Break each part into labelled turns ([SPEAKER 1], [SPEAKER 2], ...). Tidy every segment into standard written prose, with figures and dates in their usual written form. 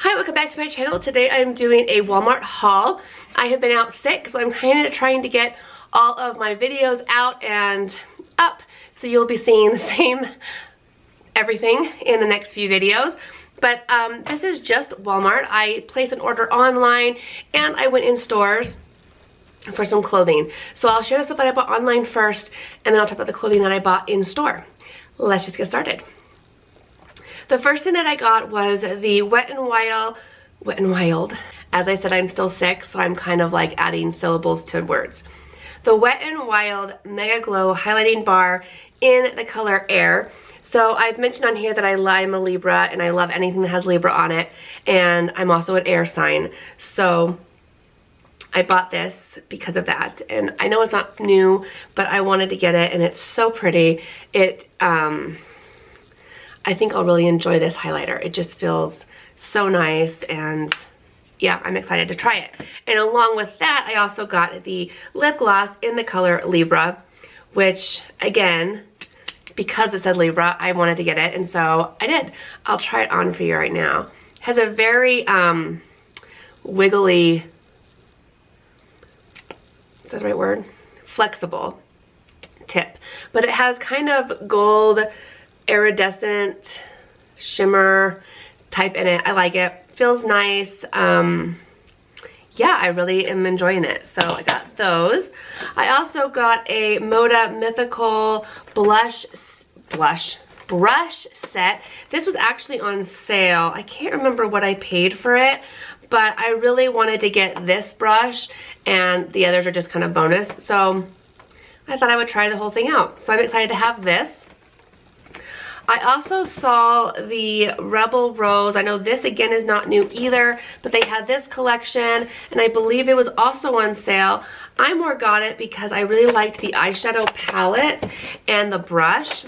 [SPEAKER 1] Hi, welcome back to my channel. Today I'm doing a Walmart haul. I have been out sick, so I'm kind of trying to get all of my videos out and up, so you'll be seeing the same everything in the next few videos. But this is just Walmart. I placed an order online and I went in stores for some clothing. So I'll share the stuff that I bought online first, and then I'll talk about the clothing that I bought in store. Let's just get started. The first thing that I got was the Wet n Wild. As I said, I'm still sick, so I'm kind of like adding syllables to words. The Wet n Wild Mega Glow Highlighting Bar in the color Air. So I've mentioned on here that I'm a Libra and I love anything that has Libra on it, and I'm also an air sign. So I bought this because of that, and I know it's not new, but I wanted to get it, and it's so pretty. I think I'll really enjoy this highlighter. It just feels so nice, and yeah, I'm excited to try it. And along with that, I also got the lip gloss in the color Libra, which again, because it said Libra, I wanted to get it, and so I did. I'll try it on for you right now. It has a very wiggly, is that the right word? Flexible tip, but it has kind of gold iridescent shimmer type in it. I like it. Feels nice. Yeah, I really am enjoying it. So I got those. I also got a Moda Mythical brush set. This was actually on sale. I can't remember what I paid for it, but I really wanted to get this brush, and the others are just kind of bonus. So I thought I would try the whole thing out. So I'm excited to have this. I also saw the Rebel Rose. I know this again is not new either, but they had this collection, and I believe it was also on sale. I more got it because I really liked the eyeshadow palette and the brush.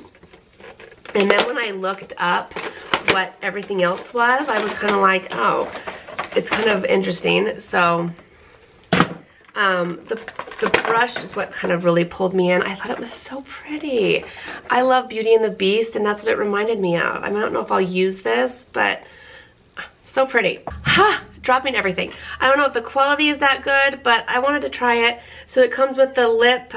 [SPEAKER 1] And then when I looked up what everything else was, I was kind of like, oh, it's kind of interesting. So the brush is what kind of really pulled me in. I thought it was so pretty. I love Beauty and the Beast, and that's what it reminded me of. I mean, I don't know if I'll use this, but so pretty. Ha! Dropping everything. I don't know if the quality is that good, but I wanted to try it. So it comes with the lip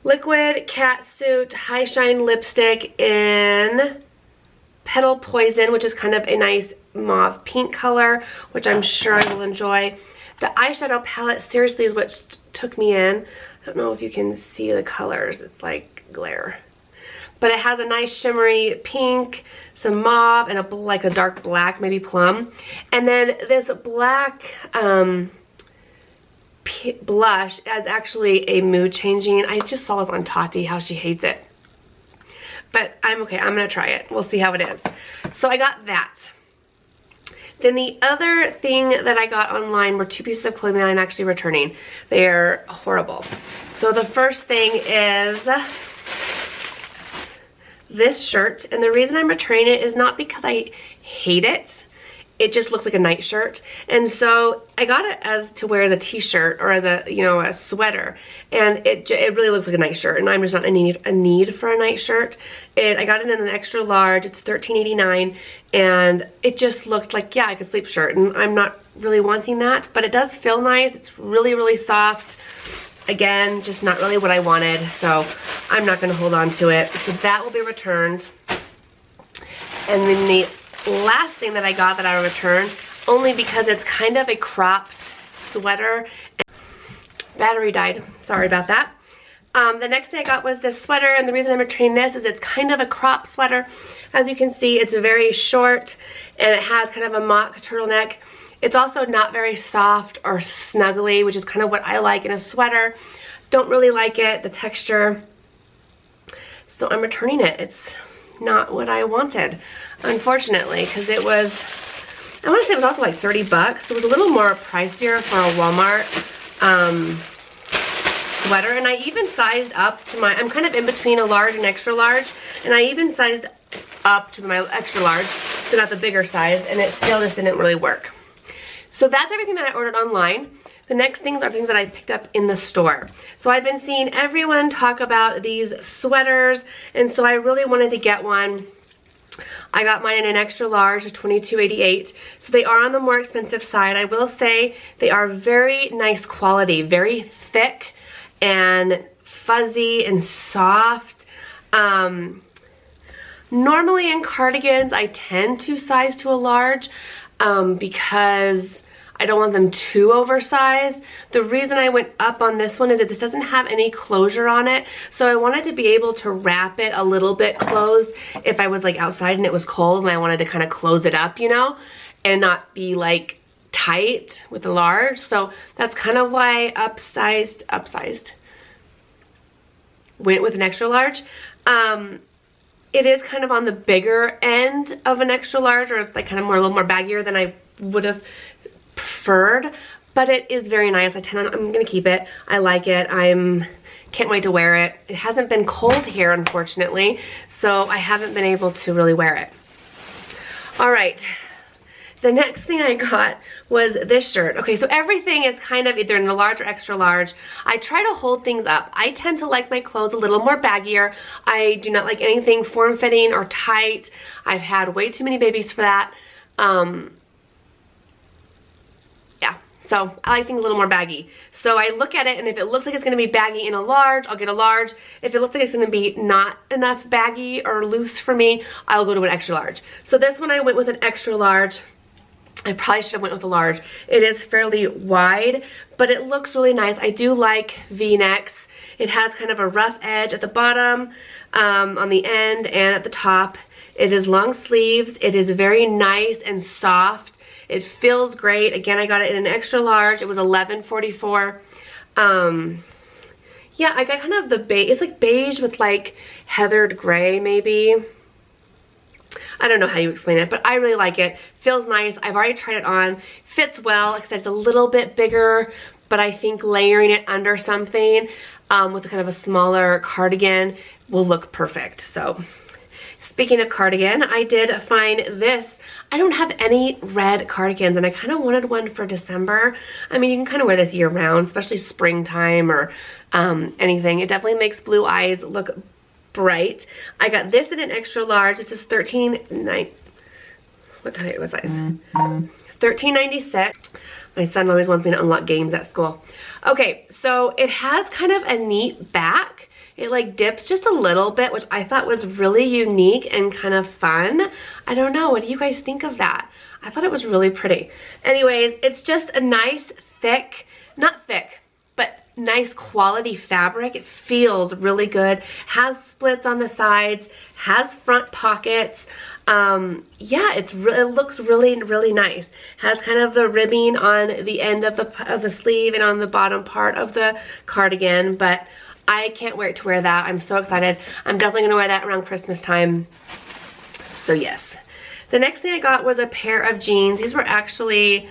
[SPEAKER 1] liquid catsuit high shine lipstick in Petal Poison, which is kind of a nice mauve pink color, which I'm sure I will enjoy. The eyeshadow palette seriously is what took me in. I don't know if you can see the colors. It's like glare. But it has a nice shimmery pink, some mauve, and like a dark black, maybe plum. And then this black blush is actually a mood changing. I just saw this on Tati, how she hates it. But I'm okay. I'm going to try it. We'll see how it is. So I got that. Then the other thing that I got online were two pieces of clothing that I'm actually returning. They're horrible. So the first thing is this shirt, and the reason I'm returning it is not because I hate it. It just looks like a night shirt, and so I got it as to wear as a t-shirt or as a, you know, a sweater, and it really looks like a night shirt, and I'm just not in a need for a night shirt. I got it in an extra large. It's $13.89, and it just looked like, yeah, like a sleep shirt, and I'm not really wanting that, but it does feel nice. It's really, really soft. Again, just not really what I wanted, so I'm not going to hold on to it. So that will be returned. And then the last thing that I got that I returned, only because it's kind of a cropped sweater. Battery died. Sorry about that. The next thing I got was this sweater, and the reason I'm returning this is it's kind of a crop sweater. As you can see, it's very short, and it has kind of a mock turtleneck. It's also not very soft or snuggly, which is kind of what I like in a sweater. Don't really like it, the texture. So I'm returning it. It's not what I wanted, unfortunately, because it was, I want to say it was also like 30 bucks. It was a little more pricier for a Walmart sweater, and I even sized up to my, I'm kind of in between a large and extra large, and I even sized up to my extra large, so got the bigger size, and it still just didn't really work. So that's everything that I ordered online. The next things are things that I picked up in the store. So I've been seeing everyone talk about these sweaters, and so I really wanted to get one. I got mine in an extra large, a 22.88. So they are on the more expensive side. I will say they are very nice quality, very thick and fuzzy and soft. Normally in cardigans, I tend to size to a large because I don't want them too oversized. The reason I went up on this one is that this doesn't have any closure on it. So I wanted to be able to wrap it a little bit closed if I was like outside and it was cold and I wanted to kind of close it up, you know, and not be like tight with the large. So that's kind of why I upsized. Went with an extra large. It is kind of on the bigger end of an extra large, or it's like kind of more, a little more baggier than I would have preferred, but it is very nice. I'm gonna keep it. I like it. Can't wait to wear it. It hasn't been cold here, unfortunately, so I haven't been able to really wear it. All right. The next thing I got was this shirt. Okay, so everything is kind of either in a large or extra large. I try to hold things up. I tend to like my clothes a little more baggier. I do not like anything form-fitting or tight. I've had way too many babies for that. Yeah, so I like things a little more baggy. So I look at it, and if it looks like it's gonna be baggy in a large, I'll get a large. If it looks like it's gonna be not enough baggy or loose for me, I'll go to an extra large. So this one I went with an extra large. I probably should have went with a large. It is fairly wide, but it looks really nice. I do like V-necks. It has kind of a rough edge at the bottom, on the end, and at the top. It is long sleeves. It is very nice and soft. It feels great. Again, I got it in an extra large. It was $11.44. Yeah, I got kind of the beige. It's like beige with like heathered gray, maybe. I don't know how you explain it, but I really like it. Feels nice. I've already tried it on. Fits well. Like I said, it's a little bit bigger, but I think layering it under something with kind of a smaller cardigan will look perfect. So speaking of cardigan, I did find this. I don't have any red cardigans, and I kind of wanted one for December. I mean, you can kind of wear this year round, especially springtime or anything. It definitely makes blue eyes look bright. I got this in an extra large. This is $13.96. My son always wants me to unlock games at school. Okay, so it has kind of a neat back. It like dips just a little bit, which I thought was really unique and kind of fun. I don't know, what do you guys think of that? I thought it was really pretty. Anyways, it's just a nice thick, not thick, but nice quality fabric. It feels really good. Has splits on the sides, has front pockets. Yeah, it looks really, really nice. Has kind of the ribbing on the end of the sleeve and on the bottom part of the cardigan, but I can't wait to wear that. I'm so excited. I'm definitely gonna wear that around Christmas time. So yes. The next thing I got was a pair of jeans. These were actually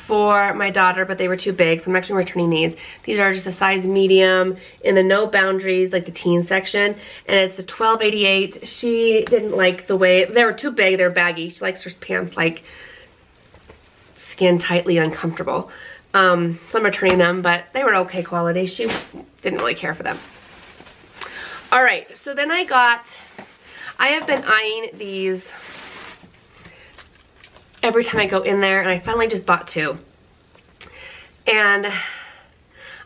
[SPEAKER 1] for my daughter, but they were too big, so I'm actually returning these. These are just a size medium in the no boundaries, like the teen section, and it's the 12.88. She didn't like the way, they were too big, they're baggy. She likes her pants like skin tightly uncomfortable. So I'm returning them, but they were okay quality. She didn't really care for them. All right, so then I have been eyeing these every time I go in there, and I finally just bought two. And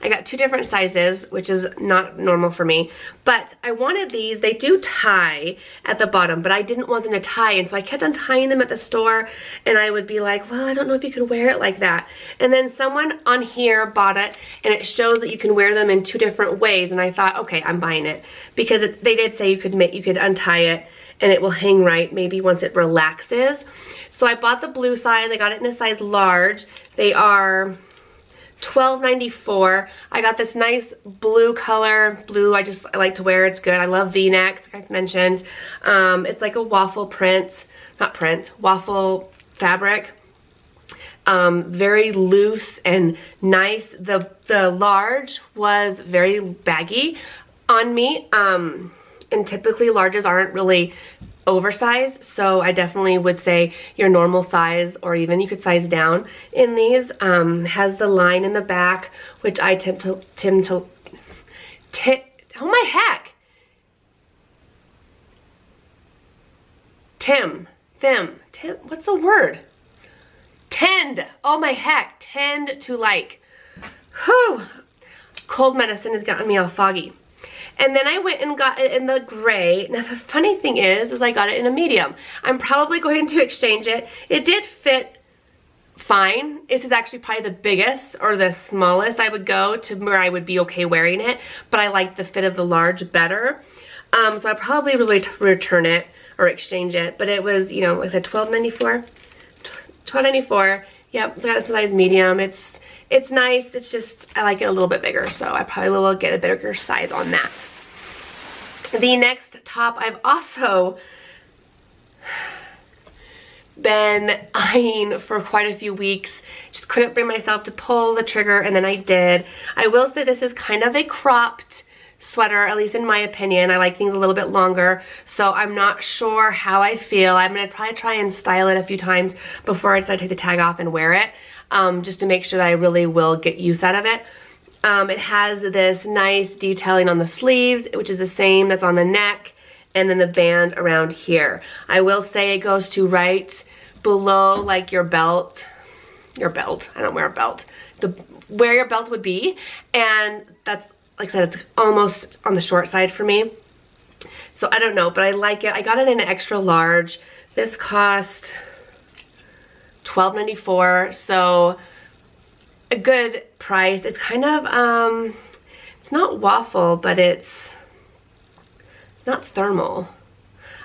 [SPEAKER 1] I got two different sizes, which is not normal for me, but I wanted these. They do tie at the bottom, but I didn't want them to tie, and so I kept untying them at the store, and I would be like, well, I don't know if you could wear it like that. And then someone on here bought it, and it shows that you can wear them in two different ways, and I thought, okay, I'm buying it, because they did say you could untie it, and it will hang right maybe once it relaxes. So I bought the blue size. I got it in a size large. They are $12.94. I got this nice blue color. Blue, I like to wear. It's good. I love V-necks, like I've mentioned. It's like a waffle waffle fabric. Very loose and nice. The large was very baggy on me. And typically larges aren't really oversized, so I definitely would say your normal size, or even you could size down in these. Has the line in the back, which I oh my heck, what's the word? Tend, oh my heck, tend to like. Whew, cold medicine has gotten me all foggy. And then I went and got it in the gray. Now the funny thing is I got it in a medium. I'm probably going to exchange it. It did fit fine. This is actually probably the biggest or the smallest I would go to where I would be okay wearing it, but I like the fit of the large better. So I probably really return it or exchange it, but it was, you know, like I said, $12.94. $12.94. Yep, it's got a size medium. It's nice. It's just I like it a little bit bigger, so I probably will get a bigger size on that. The next top I've also been eyeing for quite a few weeks. Just couldn't bring myself to pull the trigger, and then I did. I will say this is kind of a cropped sweater, at least in my opinion. I like things a little bit longer, so I'm not sure how I feel. I'm gonna probably try and style it a few times before I decide to take the tag off and wear it, just to make sure that I really will get use out of it. It has this nice detailing on the sleeves, which is the same that's on the neck, and then the band around here. I will say it goes to right below like your belt, I don't wear a belt, where your belt would be, and that's, like I said, it's almost on the short side for me. So I don't know, but I like it. I got it in an extra large. This cost $12.94, so a good price. It's kind of, it's not waffle, but it's not thermal.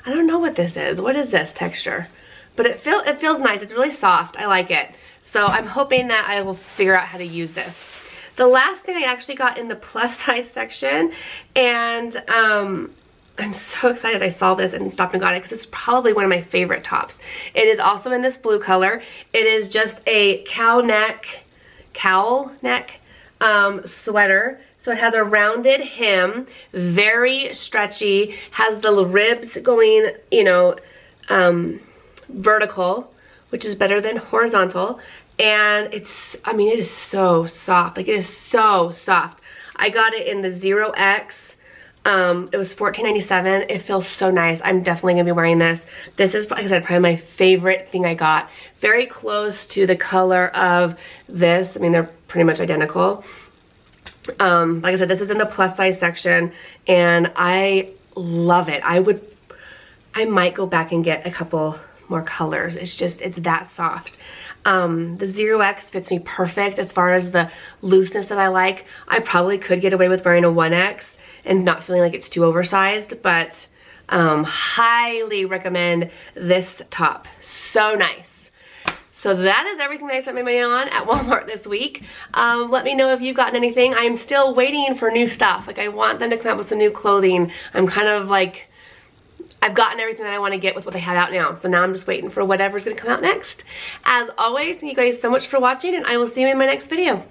[SPEAKER 1] I don't know what this is. What is this texture? But it feels nice. It's really soft. I like it. So I'm hoping that I will figure out how to use this. The last thing I actually got in the plus size section, and I'm so excited I saw this and stopped and got it because it's probably one of my favorite tops. It is also in this blue color. It is just a cowl neck sweater. So it has a rounded hem, very stretchy, has the ribs going, you know, vertical, which is better than horizontal. And it's, I mean, it is so soft. Like, it is so soft. I got it in the 0X. It was $14.97. It feels so nice. I'm definitely gonna be wearing this. This is, like I said, probably my favorite thing I got. Very close to the color of this. I mean, they're pretty much identical. Like I said, this is in the plus size section, and I love it. I might go back and get a couple more colors. It's just, it's that soft. The 0X fits me perfect as far as the looseness that I like. I probably could get away with wearing a 1X and not feeling like it's too oversized, but highly recommend this top. So nice. So that is everything I spent my money on at Walmart this week. Let me know if you've gotten anything. I'm still waiting for new stuff. Like, I want them to come out with some new clothing. I'm kind of like, I've gotten everything that I want to get with what they have out now. So now I'm just waiting for whatever's going to come out next. As always, thank you guys so much for watching, and I will see you in my next video.